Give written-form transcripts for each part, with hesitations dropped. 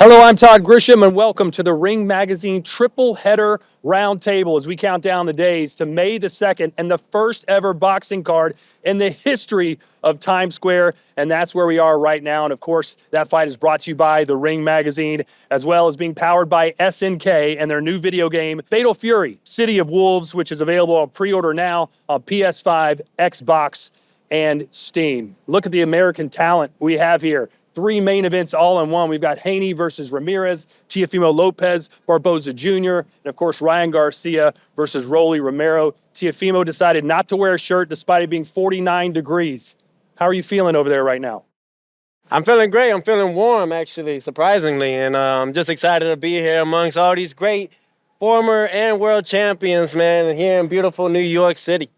Hello, I'm Todd Grisham, and welcome to the Ring Magazine Triple Header Roundtable as we count down the days to May the 2nd and the first ever boxing card in the history of Times Square, and that's where we are right now. And of course, that fight is brought to you by the Ring Magazine, as well as being powered by SNK and their new video game, Fatal Fury, City of Wolves, which is available on pre-order now on PS5, Xbox, and Steam. Look at the American talent we have here. 3 main events all in one. We've got Haney versus Ramirez, Teofimo Lopez, Barboza Jr., and of course Ryan Garcia versus Rolly Romero. Teofimo decided not to wear a shirt despite it being 49 degrees. How are you feeling over there right now? I'm feeling great. I'm feeling warm, actually, surprisingly. And I'm just excited to be here amongst all these great former and world champions, man, here in beautiful New York City.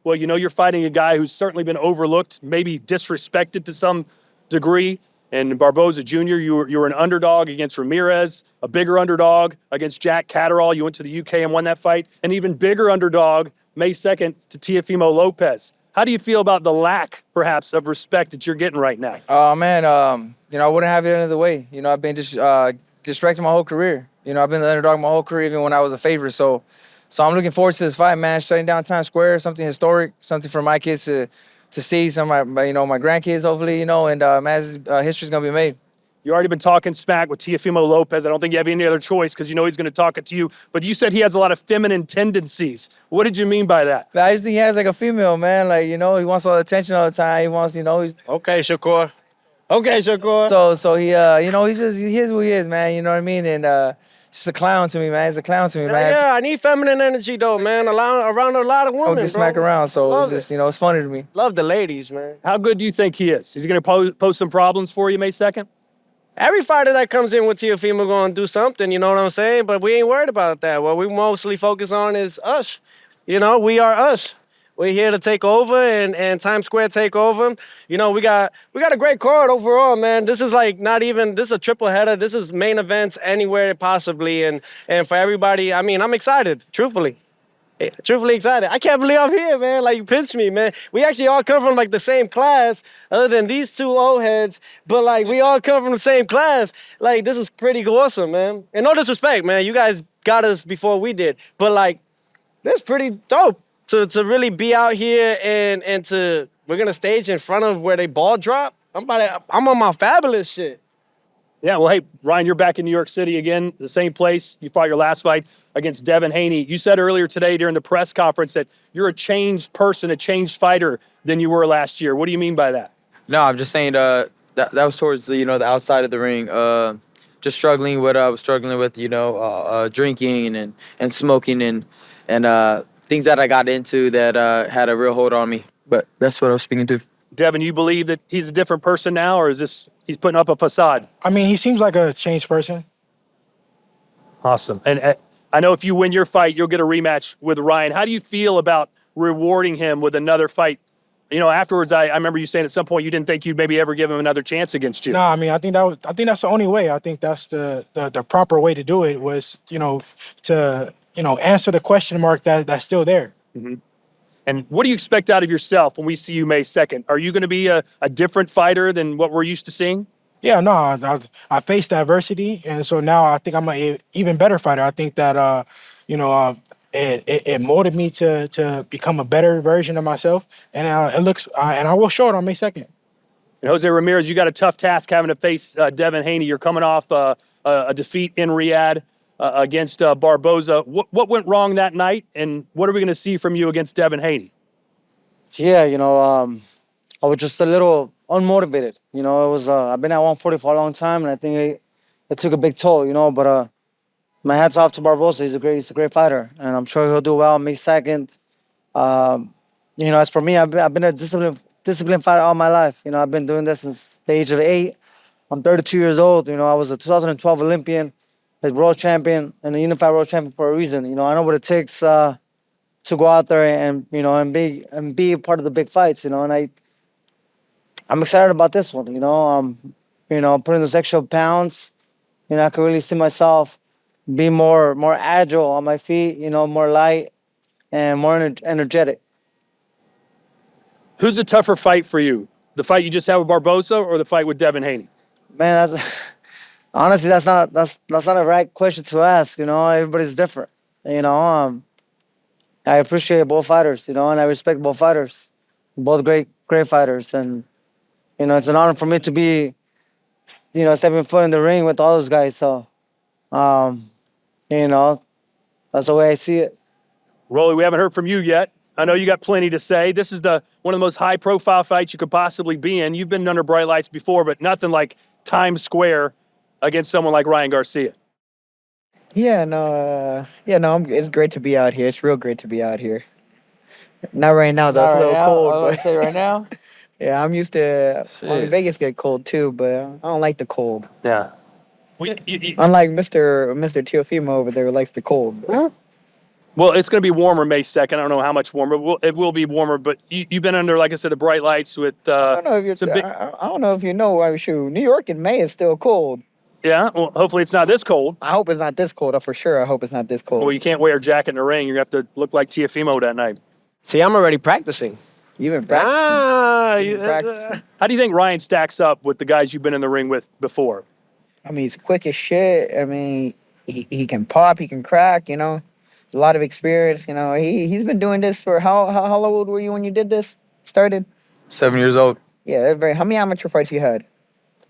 Well, you know, you're fighting a guy who's certainly been overlooked, maybe disrespected to some degree. And Barboza Jr., you were an underdog against Ramirez, a bigger underdog against Jack Catterall. You went to the UK and won that fight. An even bigger underdog, May 2nd, to Teofimo Lopez. How do you feel about the lack, perhaps, of respect that you're getting right now? Oh, man, I wouldn't have it any other way. I've been disrespected my whole career. I've been the underdog my whole career, even when I was a favorite. So I'm looking forward to this fight, man. Shutting down Times Square, something historic, something for my kids to see, some of my grandkids, hopefully, and history's going to be made. You already been talking smack with Teofimo Lopez. I don't think you have any other choice because you know he's going to talk it to you. But you said he has a lot of feminine tendencies. What did you mean by that? I just think he has like a female, man. He wants all the attention all the time. He wants, Okay, Shakur. Okay, Shakur. So he, he is who he is, man. You know what I mean? And he's a clown to me, man. He's a clown to me, man. Yeah, I need feminine energy, though, man, around a lot of women, get smack around, so it's just, it's funny to me. Love the ladies, man. How good do you think he is? Is he going to pose some problems for you May 2nd? Every fighter that comes in with Teofimo going to do something, you know what I'm saying? But we ain't worried about that. What we mostly focus on is us. We are us. We're here to take over and Times Square take over. We got a great card overall, man. This is this is a triple header. This is main events anywhere possibly. And for everybody, I'm excited, truthfully. Truthfully excited. I can't believe I'm here, man. You pinched me, man. We actually all come from the same class, other than these two old heads. But we all come from the same class. This is pretty awesome, man. And no disrespect, man. You guys got us before we did. But that's pretty dope. To really be out here and we're gonna stage in front of where they ball drop. I'm on my fabulous shit. Yeah, well, hey, Ryan, you're back in New York City again, the same place you fought your last fight against Devin Haney. You said earlier today during the press conference that you're a changed person, a changed fighter than you were last year. What do you mean by that? No, I'm just saying that was towards the outside of the ring. Just struggling with what I was struggling with, drinking and smoking and things that I got into that had a real hold on me. But that's what I was speaking to. Devin, you believe that he's a different person now, or is he's putting up a facade? He seems like a changed person. Awesome. And I know if you win your fight, you'll get a rematch with Ryan. How do you feel about rewarding him with another fight? Afterwards, I remember you saying at some point you didn't think you'd maybe ever give him another chance against you. No, I think that's the only way. I think that's the proper way to do it was, to answer the question mark that's still there. Mm-hmm. And what do you expect out of yourself when we see you May 2nd? Are you going to be a different fighter than what we're used to seeing? Yeah, no, I faced adversity, and so now I think I'm an even better fighter. I think that, it molded me to become a better version of myself, and I will show it on May 2nd. And Jose Ramirez, you got a tough task having to face Devin Haney. You're coming off a defeat in Riyadh against Barboza. What went wrong that night, and what are we going to see from you against Devin Haney? Yeah, I was just a little unmotivated. I've been at 140 for a long time, and I think it took a big toll, but my hat's off to Barboza. He's a great fighter, and I'm sure he'll do well May 2nd. As for me, I've been a disciplined fighter all my life. I've been doing this since the age of 8. I'm 32 years old. I was a 2012 Olympian, a world champion, and a unified world champion for a reason. I know what it takes to go out there and be a part of the big fights. And I'm excited about this one. Putting those extra pounds. I can really see myself be more agile on my feet. More light and more energetic. Who's a tougher fight for you? The fight you just had with Barboza or the fight with Devin Haney? Man, Honestly, that's not a right question to ask. You know, everybody's different. You know, I appreciate both fighters. You know, and I respect both fighters, both great fighters, and you know, it's an honor for me to be, you know, stepping foot in the ring with all those guys. So, um, you know, that's the way I see it. Rolly, we haven't heard from you yet. I know you got plenty to say. This is one of the most high-profile fights you could possibly be in. You've been under bright lights before, but nothing like Times Square against someone like Ryan Garcia. It's great to be out here. It's real great to be out here. Not right now, though. Not It's a right little now. I cold, was gonna but say right now. yeah, I'm used to. Well, Shit. Vegas get cold too, but I don't like the cold. Yeah. Unlike Mr. Teofimo over there, who likes the cold. Well, it's going to be warmer May 2nd. I don't know how much warmer. It will be warmer, but you've been under, like I said, the bright lights with I don't know if some big. I don't know if you know. I shoot, New York in May is still cold. Yeah, well, hopefully it's not this cold. I hope it's not this cold. For sure, I hope it's not this cold. Well, you can't wear a jacket in the ring. You're going to have to look like Tiafimo that night. See, I'm already practicing. You've been practicing. Ah, Practicing. How do you think Ryan stacks up with the guys you've been in the ring with before? I mean, he's quick as shit. I mean, he can pop, he can crack. You know, a lot of experience. You know, he's been doing this for how old were you when you did this? Started? 7 years old. Yeah, that's very. How many amateur fights you had?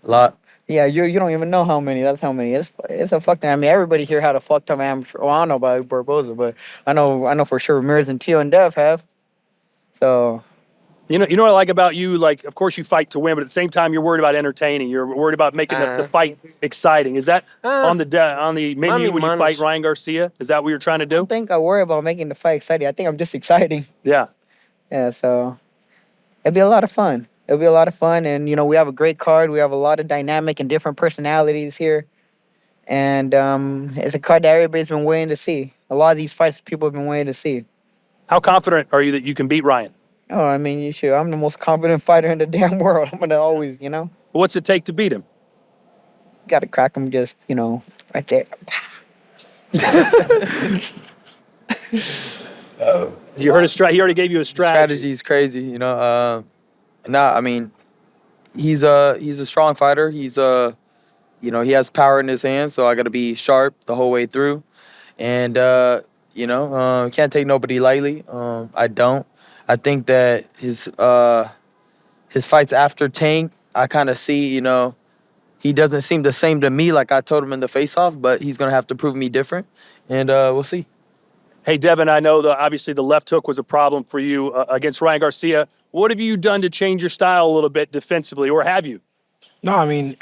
A lot. Yeah, you don't even know how many. That's how many. It's a fuck. I mean, everybody here had a fuck ton of amateur. Well, I don't know about Barboza, but I know for sure Ramirez and Tio and Dev have. So. You know what I like about you? Like, of course you fight to win, but at the same time you're worried about entertaining. You're worried about making the fight exciting. Is that on the menu when you fight Ryan Garcia? Is that what you're trying to I do? don't think I worry about making the fight exciting. I think I'm just exciting. Yeah. Yeah, so it'd be a lot of fun. It'll be a lot of fun, and you know we have a great card. We have a lot of dynamic and different personalities here, and it's a card that everybody's been waiting to see. A lot of these fights people have been waiting to see. How confident are you that you can beat Ryan? Oh, I mean, you should. I'm the most confident fighter in the damn world. I'm gonna always, you know, What's it take to beat him? got to crack him just, you know, right there. You heard he already gave you a strategy. Strategy's crazy, you know. I mean, he's a strong fighter. He's you know, he has power in his hands, so I got to be sharp the whole way through, and you know, can't take nobody lightly. I don't. I think that his fights after Tank, I kind of see, you know, he doesn't seem the same to me like I told him in the face-off, but he's gonna have to prove me different, and we'll see. Hey, Devin, I know obviously the left hook was a problem for you against Ryan Garcia. What have you done to change your style a little bit defensively, or have you? No, I mean,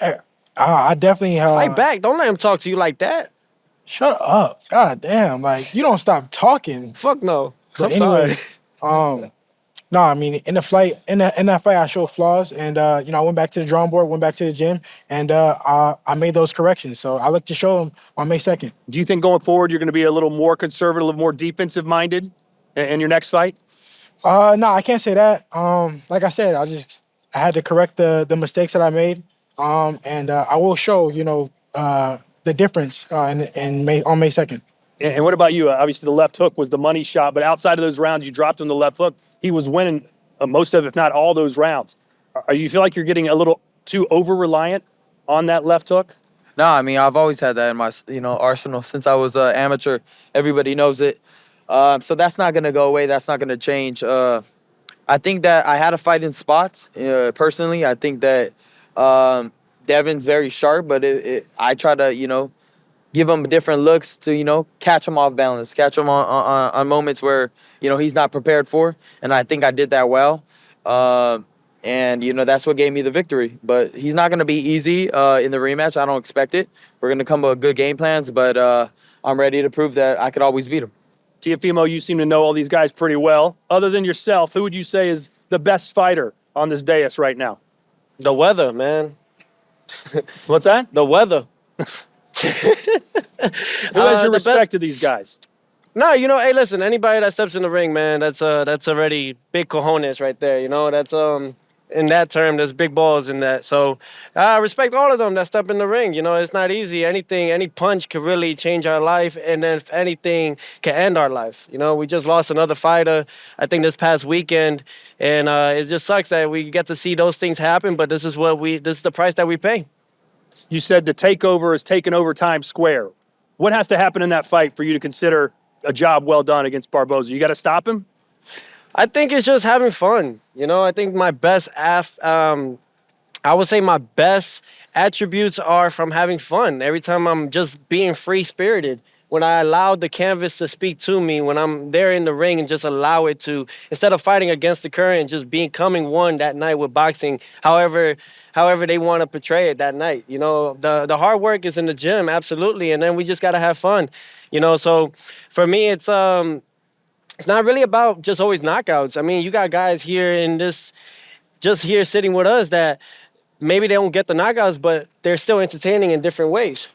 I definitely fight back. Don't let him talk to you like that. Shut up. God damn. Like, you don't stop talking. Fuck no. But I'm sorry. No, I mean, in that fight, I showed flaws, and you know, I went back to the drawing board, went back to the gym, and I made those corrections. So I look to show them on May 2nd. Do you think going forward you're going to be a little more conservative, a little more defensive minded in your next fight? No, I can't say that. Like I said, I had to correct the mistakes that I made, and I will show, you know, the difference on May 2nd. And what about you? Obviously, the left hook was the money shot, but outside of those rounds, you dropped him the left hook. He was winning most of, if not all, those rounds. You feel like you're getting a little too over-reliant on that left hook? No, I mean, I've always had that in my, you know, arsenal since I was amateur. Everybody knows it. So that's not going to go away. That's not going to change. I think that I had a fight in spots, personally. I think that Devin's very sharp, but I try to, you know, give him different looks to, you know, catch him off balance, catch him on moments where, you know, he's not prepared for. And I think I did that well. And, you know, that's what gave me the victory. But he's not going to be easy in the rematch. I don't expect it. We're going to come with good game plans, but I'm ready to prove that I could always beat him. Tiafimo, you seem to know all these guys pretty well. Other than yourself, who would you say is the best fighter on this dais right now? The weather, man. What's that? The weather. Who has your respect to these guys? No, you know, hey, listen, anybody that steps in the ring, man, that's already big cojones right there. You know, that's in that term, there's big balls in that. So I respect all of them that step in the ring. You know, it's not easy. Any punch could really change our life, and then if anything can end our life. You know, we just lost another fighter, I think this past weekend, and it just sucks that we get to see those things happen. But this is the price that we pay. You said the takeover is taking over Times Square. What has to happen in that fight for you to consider a job well done against Barboza? You got to stop him? I think it's just having fun. You know, I think my best I would say my best attributes are from having fun. Every time I'm just being free-spirited. When I allow the canvas to speak to me, when I'm there in the ring and just allow it to, instead of fighting against the current, just becoming one that night with boxing, however they want to portray it that night. You know, the hard work is in the gym, absolutely, and then we just got to have fun. You know, so for me, it's not really about just always knockouts. I mean, you got guys here in this, just here sitting with us that maybe they don't get the knockouts, but they're still entertaining in different ways.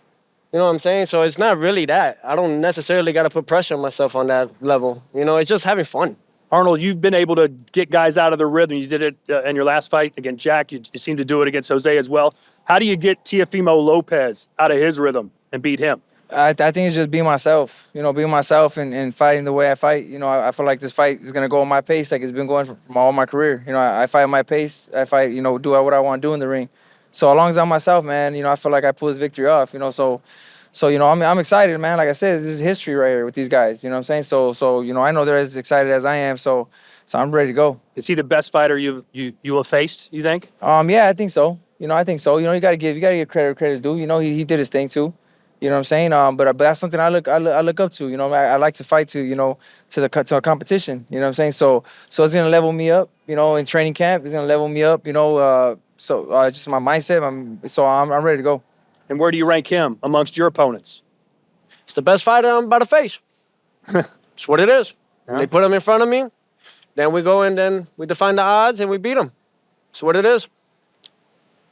You know what I'm saying? So it's not really that. I don't necessarily got to put pressure on myself on that level. You know, it's just having fun. Arnold, you've been able to get guys out of their rhythm. You did it in your last fight against Jack. You seem to do it against Jose as well. How do you get Teofimo Lopez out of his rhythm and beat him? I think it's just being myself, you know, being myself and fighting the way I fight. You know, I feel like this fight is going to go at my pace like it's been going for all my career. You know, I fight at my pace. I fight, you know, do what I want to do in the ring. So as long as I'm myself, man, you know, I feel like I pull this victory off, you know. So you know, I'm excited, man. Like I said, this is history right here with these guys, you know what I'm saying? So you know, I know they're as excited as I am, so I'm ready to go. Is he the best fighter you have faced, you think? Yeah, I think so. You know, I think so. You know, you gotta give credit where credit's due. You know, he did his thing too. You know what I'm saying? But that's something I look up to. You know, I like to fight to, you know, to a competition. You know what I'm saying? So it's gonna level me up. You know, in training camp, it's gonna level me up. You know, just my mindset. I'm ready to go. And where do you rank him amongst your opponents? It's the best fighter I'm about to face. It's what it is. Yeah. They put him in front of me, then we go and then we define the odds and we beat him. It's what it is.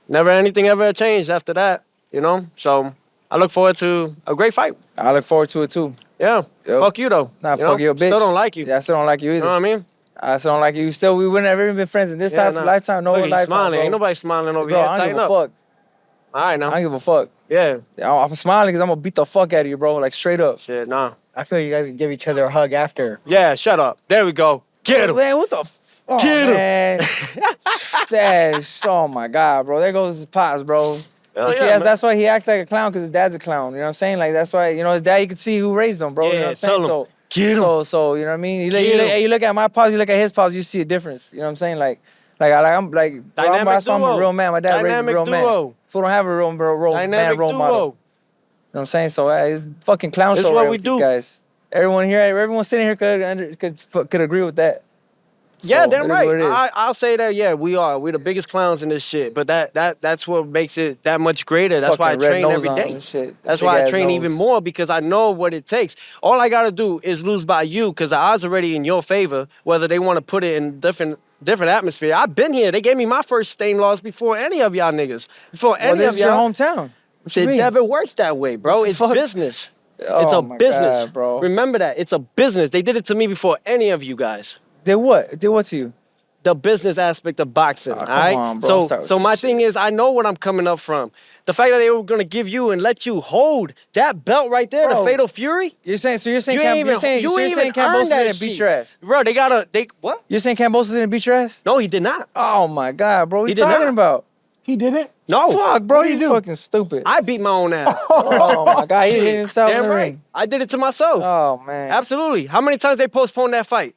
Never anything ever changed after that, you know? So I look forward to a great fight. I look forward to it too. Yeah. Yep. Fuck you though. Nah, fuck you, bitch. Still don't like you. Yeah, I still don't like you either. You know what I mean? I still don't like you. We wouldn't have even been friends in this lifetime. No Look, lifetime, smiling. bro. Ain't nobody smiling over Bro, here. I don't Tighten give a up. fuck. All right now. I don't give a fuck. Yeah. I'm smiling because I'm going to beat the fuck out of you, bro. Like, straight up. Shit, nah. I feel you guys can give each other a hug after. Yeah, shut up. There we go. Get him. Man, what the fuck? Get him. Man. Oh, my God, bro. There goes his pops, bro. Hell See, yeah, that's why he acts like a clown, because his dad's a clown. You know what I'm saying? Like, that's why, you know, his dad, you can see who raised him, bro. Yeah, You know what I'm saying? tell him. So, Get him. So, you know what I mean? Get You look at my pops, you look at his pops, you see a difference. You know what I'm saying? I'm Dynamic I'm a duo. real man. My dad raised a Dynamic real man. duo. Fool don't have a real Dynamic role duo. model. You know what I'm saying? So it's fucking clown This show is what right we with do. these guys. Everyone sitting here could agree with that. Yeah, So, damn it is what it right. is. I'll say that. Yeah, we are. We're the biggest clowns in this shit. But that's what makes it that much greater. That's why I Fucking red train nose every on day. and shit. That's Big why I ass train nose. even more, because I know what it takes. All I gotta do is lose by you, because the odds are already in your favor. Whether they want to put it in different atmosphere. I've been here. They gave me my first stain loss before any of y'all niggas. Before any This of is your y'all. hometown. What you It mean? never works that way, bro. What the It's fuck? business. It's Oh a my business, God, bro. Remember that. It's a business. They did it to me before any of you guys. Did what? Did what to you? The business aspect of boxing, all come right? on, bro. Start with So this my shit. thing is, I know what I'm coming up from. The fact that they were gonna give you and let you hold that belt right there, Bro, the Fatal Fury. You're saying You ain't even Cambosos didn't beat your ass? Bro, what? You're saying Cambosos didn't beat your ass? No, he did not. Oh my God, bro. What He you did talking not. about? He didn't? No. Fuck, bro. What'd he You do? fucking stupid. I beat my own ass. Oh my God, he hit himself in Damn the right. ring. I did it to myself. Oh man. Absolutely. How many times they postponed that fight?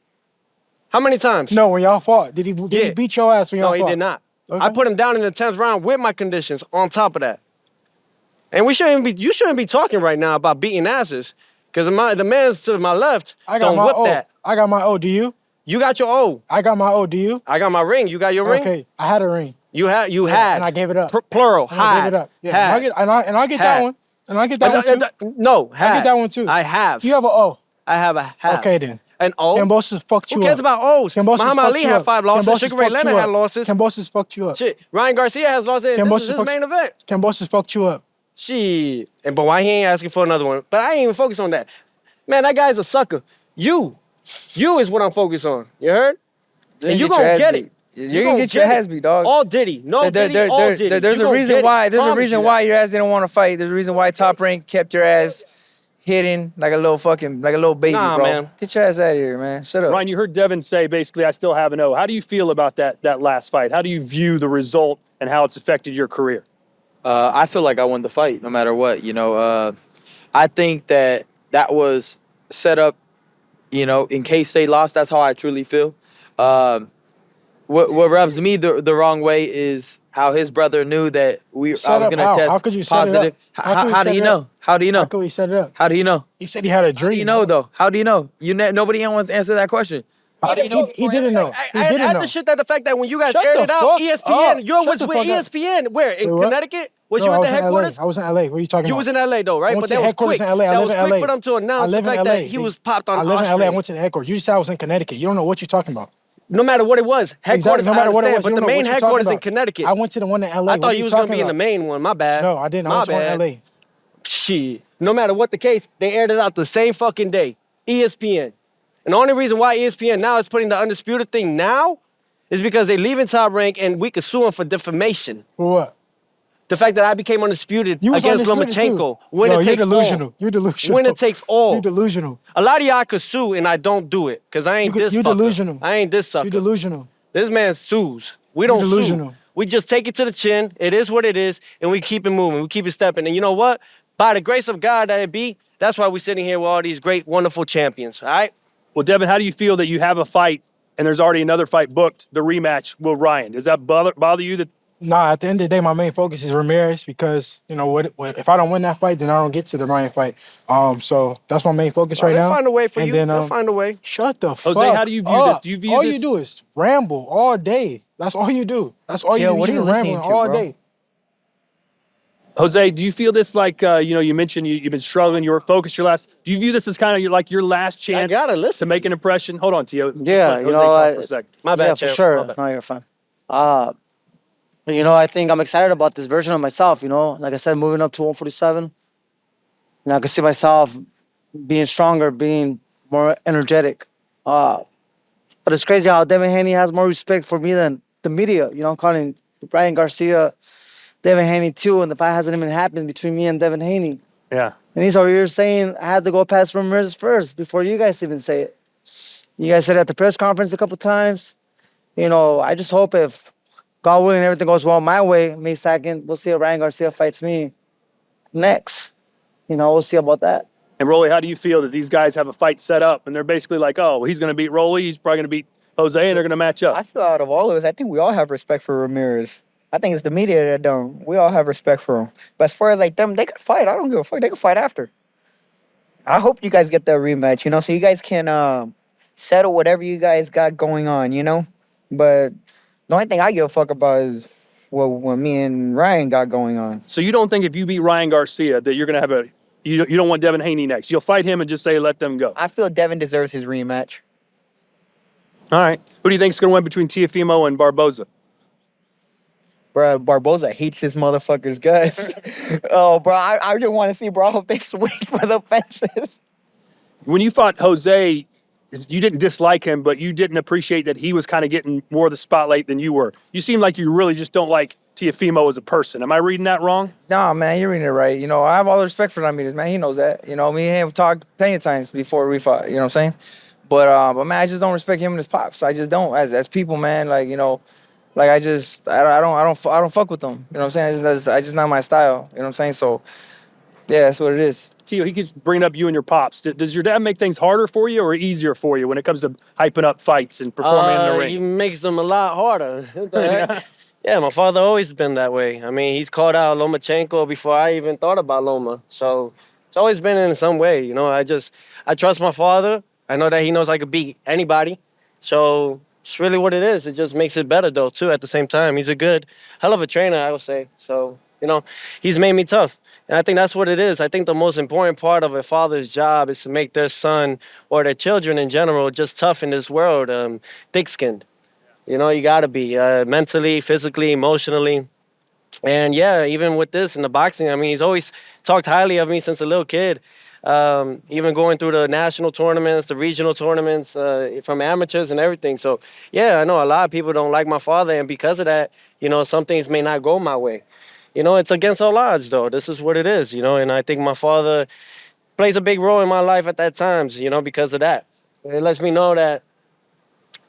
How many times? No, when y'all fought. Did he Yeah. beat your ass when y'all No, fought? he did not. Okay. I put him down in the 10th round with my conditions on top of that. And you shouldn't be talking right now about beating asses, because the man's to my left I got don't my whip O. that. I got my O. Do you? You got your O. I got my O. Do you? I got my ring. You got your ring? Okay. I had a ring. You had. and I gave it up. Plural. And I gave it up. Yeah. And I get that Had. one. And I get that one too. No, had. I get that one too. I have. You have an O. I have a have. Okay then. An O? Cambosos fucked you Who up. cares about O's? Cambosos Muhammad fucked Ali you had up. 5 losses. Cambosos Sugar Ray fucked Leonard you had up. losses. Cambosos fucked you up. Shit. Ryan Garcia has losses. This is his main event. Cambosos fucked you up. Shit. But why he ain't asking for another one? But I ain't even focused on that. Man, that guy's a sucker. You is what I'm focused on. You heard? And you gonna get it. You're gonna get your ass beat, dog. All Diddy. No Diddy, all Diddy. There's You a gonna reason get it. why. There's a Promise reason you why that. your ass didn't want to fight. There's a reason why Top Rank kept your ass hidden like a little baby, Nah, bro. man. Get your ass out of here, man. Shut up. Ryan, you heard Devin say basically, I still have an O. How do you feel about that last fight? How do you view the result and how it's affected your career? I feel like I won the fight no matter what. I think that was set up, in case they lost. That's how I truly feel. Um, what rubs me the wrong way is how his brother knew that I Set was up gonna how? How test could you set it positive. up? How could we How do set you it up? know? How do you How know? could we set it up? How do you know? He said he had a How do you dream. know though? How do you know? Nobody wants to answer that question. How do you know? He didn't know. He I didn't add know. the shit that the fact that when you guys Shut aired the it out, fuck ESPN, up. you Shut was the with fuck up. ESPN. Where in Wait, what? Connecticut? Was No, you I at was the in LA. headquarters? I was in LA. What are you talking You about? was in LA though, I right? went But to that the was headquarters quick. in LA. I That live was in quick LA. for them to I announce the live in fact LA. that he was popped on I live in LA. I Australia. went to the headquarters. You just said I was in Connecticut. You don't know what you're talking about. No matter what it was, Exactly. headquarters, No I matter what it understand, was, you but the don't know main what you're talking headquarters in about. Connecticut. I went to the one in LA. I What thought are you you was gonna talking be in the about? main one. My bad. No, I didn't. I My went to one bad. in LA. Shit. No matter what the case, they aired it out the same fucking day. ESPN. And the only reason why ESPN now is putting the undisputed thing now is because they leave in Top Rank and we could sue them for defamation. For what? The fact that I became undisputed You was against undisputed too. Lomachenko when Yo, it you're takes delusional. all. You're delusional. When it takes You're all. delusional. A lot of y'all could sue and I don't do it because I ain't this You fucker. delusional. I ain't this You're sucker. delusional. This man sues. We You're don't sue. delusional. We just take it to the chin. It is what it is, and we keep it moving. We keep it stepping. And you know what? By the grace of God that it be, that's why we're sitting here with all these great, wonderful champions. All right? Well, Devin, how do you feel that you have a fight and there's already another fight booked, the rematch with Ryan? Does that bother you? That Nah, at the end of the day, my main focus is Ramirez because what if I don't win that fight, then I don't get to the Ryan fight. So that's my main focus right They'll now. find a way for And you. then, They'll find a way. shut the fuck Jose, how do you view this? up. Do you view all this? you do is ramble all day. That's all you do. That's all Yo, you do. what are You've you been listening rambling to, all bro? day. Jose, do you feel this like you mentioned you've been struggling, you were focused your last? Do you view this as kind of like your last chance gotta listen to make an impression? Hold on, Tio. Let's Yeah, let you Jose know, talk for a second. My bad, yeah, for champ. sure. My bad. No, you're fine. I think I'm excited about this version of myself. Like I said, moving up to 147. I can see myself being stronger, being more energetic. But it's crazy how Devin Haney has more respect for me than the media. I'm calling Brian Garcia Devin Haney too, and the fight hasn't even happened between me and Devin Haney. Yeah. And he's over here saying I had to go past Ramirez first before you guys even say it. You guys said it at the press conference a couple times. I just hope if God willing everything goes well my way, May 2nd, we'll see if Ryan Garcia fights me next. We'll see about that. And Rolly, how do you feel that these guys have a fight set up and they're basically like, oh, well, he's going to beat Rolly, he's probably going to beat Jose, and they're going to match up? I feel out of all of us, I think we all have respect for Ramirez. I think it's the media that don't. We all have respect for him. But as far as like them, they could fight. I don't give a fuck. They could fight after. I hope you guys get that rematch, so you guys can settle whatever you guys got going on. But the only thing I give a fuck about is what me and Ryan got going on. So you don't think if you beat Ryan Garcia that you're going to have you don't want Devin Haney next? You'll fight him and just say let them go. I feel Devin deserves his rematch. All right. Who do you think is going to win between Teofimo and Barboza? Bro, Barboza hates his motherfuckers guts. Oh, bro, I just want to see, bro. I hope they swing for the fences. When you fought Jose, you didn't dislike him, but you didn't appreciate that he was kind of getting more of the spotlight than you were. You seem like you really just don't like Teofimo as a person. Am I reading that wrong? Nah, man, you're reading it right. I have all the respect for Ramirez, man. He knows that. Me and him talked plenty of times before we fought. You know what I'm saying? But man, I just don't respect him and his pops. I just don't. As people, man, like like I don't fuck with them. You know what I'm saying? It's just not my style. You know what I'm saying? So yeah, that's what it is. Tio, he keeps bringing up you and your pops. Does your dad make things harder for you or easier for you when it comes to hyping up fights and performing in the ring? He makes them a lot harder. What the heck? Yeah, my father always been that way. I mean, he's called out Lomachenko before I even thought about Loma. So it's always been in some way. I trust my father. I know that he knows I could beat anybody. So it's really what it is. It just makes it better, though, too, at the same time. He's a hell of a trainer, I would say. So, he's made me tough. And I think that's what it is. I think the most important part of a father's job is to make their son or their children in general just tough in this world, thick-skinned. You got to be mentally, physically, emotionally. And yeah, even with this in the boxing, I mean, he's always talked highly of me since a little kid. Even going through the national tournaments, the regional tournaments, from amateurs and everything. So yeah, I know a lot of people don't like my father, and because of that, some things may not go my way. It's against all odds, though. This is what it is, and I think my father plays a big role in my life at that times, because of that. It lets me know that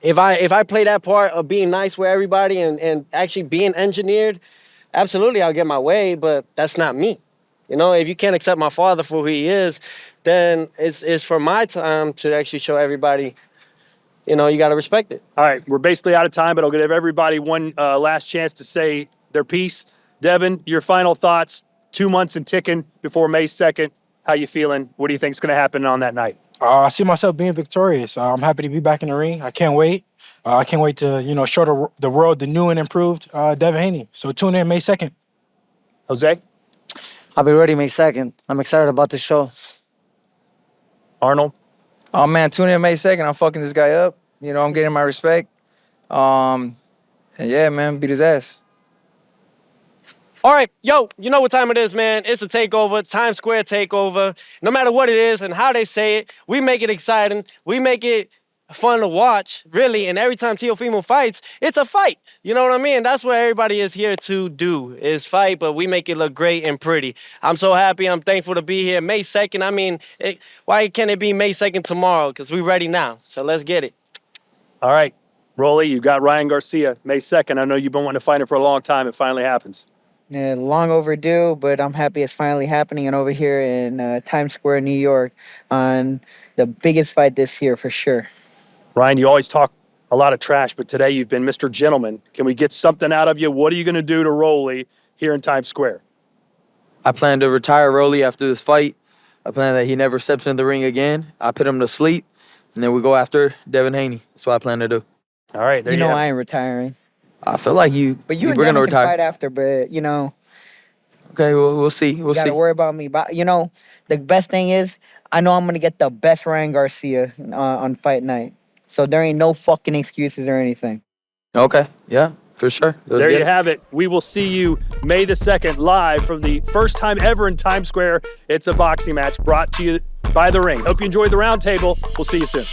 if I play that part of being nice with everybody and actually being engineered, absolutely I'll get my way, but that's not me. You know, if you can't accept my father for who he is, then it's for my time to actually show everybody, you know, you got to respect it. All right, we're basically out of time, but I'll give everybody one last chance to say their piece. Devin, your final thoughts, 2 months and ticking before May 2nd. How you feeling? What do you think is going to happen on that night? I see myself being victorious. I'm happy to be back in the ring. I can't wait. I can't wait to, show the world the new and improved Devin Haney. So tune in May 2nd. Jose? I'll be ready May 2nd. I'm excited about this show. Arnold? Oh man, tune in May 2nd. I'm fucking this guy up. You know, I'm getting my respect. And yeah, man, beat his ass. All right, yo, you know what time it is, man. It's a takeover, Times Square takeover. No matter what it is and how they say it, we make it exciting. We make it fun to watch, really. And every time Teofimo fights, it's a fight. You know what I mean? That's what everybody is here to do, is fight, but we make it look great and pretty. I'm so happy. I'm thankful to be here. May 2nd, I mean, why can't it be May 2nd tomorrow? Because we're ready now. So let's get it. All right, Rolly, you got Ryan Garcia, May 2nd. I know you've been wanting to fight him for a long time. It finally happens. Yeah, long overdue, but I'm happy it's finally happening. And over here in Times Square, New York, on the biggest fight this year for sure. Ryan, you always talk a lot of trash, but today you've been Mr. Gentleman. Can we get something out of you? What are you going to do to Rolly here in Times Square? I plan to retire Rolly after this fight. I plan that he never steps in the ring again. I put him to sleep, and then we go after Devin Haney. That's what I plan to do. All right, there You you know have it. I ain't retiring. I feel like But you and we're Devin gonna can retire. fight after, but, you know, Okay, we'll see. you We'll got to see. worry about me. But, you know, the best thing is I know I'm going to get the best Ryan Garcia on fight night. So there ain't no fucking excuses or anything. Okay, yeah, for sure. Let's There get you it. have it. We will see you May the 2nd live from the first time ever in Times Square. It's a boxing match brought to you by The Ring. Hope you enjoyed the roundtable. We'll see you soon.